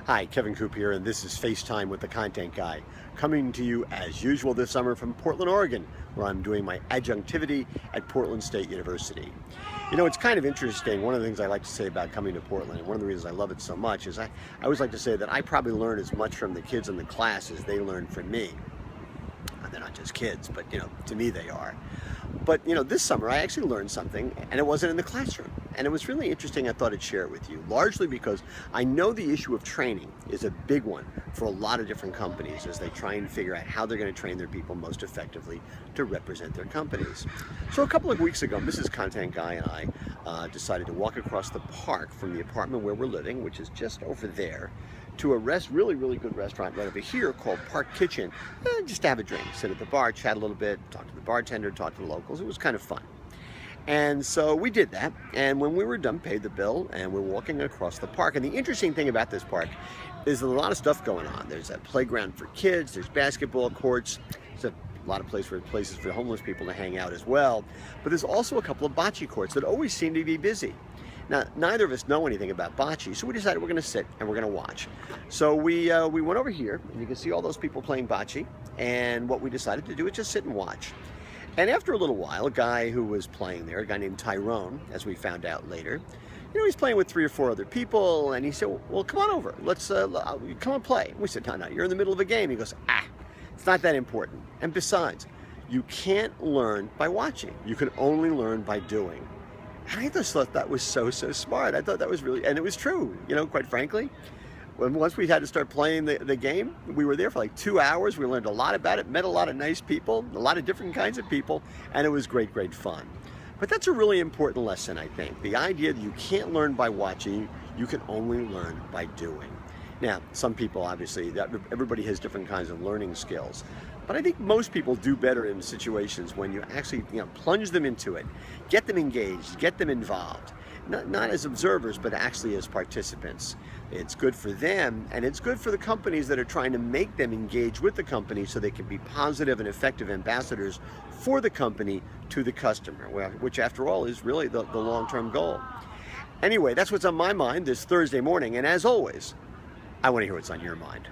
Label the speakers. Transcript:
Speaker 1: Hi, Kevin Coop here, and this is FaceTime with the Content Guy, coming to you as usual this summer from Portland, Oregon, where I'm doing my adjunctivity at Portland State University. You know, it's kind of interesting. One of the things I like to say about coming to Portland, and one of the reasons I love it so much, is I always like to say that I probably learn as much from the kids in the class as they learn from me. And they're not just kids, but, you know, to me they are. But, you know, this summer I actually learned something, and it wasn't in the classroom. And it was really interesting. I thought I'd share it with you, largely because I know the issue of training is a big one for a lot of different companies as they try and figure out how they're going to train their people most effectively to represent their companies. So a couple of weeks ago, Mrs. Content Guy and I decided to walk across the park from the apartment where we're living, which is just over there, to a really good restaurant right over here called Park Kitchen, just to have a drink, sit at the bar, chat a little bit, talk to the bartender, talk to the locals. It was kind of fun. And so we did that, and when we were done, paid the bill, and we're walking across the park. And the interesting thing about this park is there's a lot of stuff going on. There's a playground for kids, there's basketball courts, there's a lot of places for homeless people to hang out as well. But there's also a couple of bocce courts that always seem to be busy. Now, neither of us know anything about bocce, so we decided we're going to sit and we're going to watch. So we went over here, and you can see all those people playing bocce, and what we decided to do is just sit and watch. And after a little while, a guy who was playing there, a guy named Tyrone, as we found out later, you know, he's playing with 3 or 4 other people, and he said, well, come on over, let's come on play. And we said, no, you're in the middle of a game. He goes, it's not that important. And besides, you can't learn by watching. You can only learn by doing. And I just thought that was so smart. I thought that was really, and it was true, you know, quite frankly. Once we had to start playing the game, we were there for like 2 hours. We learned a lot about it, met a lot of nice people, a lot of different kinds of people, and it was great fun. But that's a really important lesson, I think. The idea that you can't learn by watching, you can only learn by doing. Now, some people, obviously, everybody has different kinds of learning skills. But I think most people do better in situations when you actually, you know, plunge them into it, get them engaged, get them involved. Not as observers, but actually as participants. It's good for them, and it's good for the companies that are trying to make them engage with the company so they can be positive and effective ambassadors for the company to the customer, which after all is really the long-term goal. Anyway, that's what's on my mind this Thursday morning, and as always, I want to hear what's on your mind.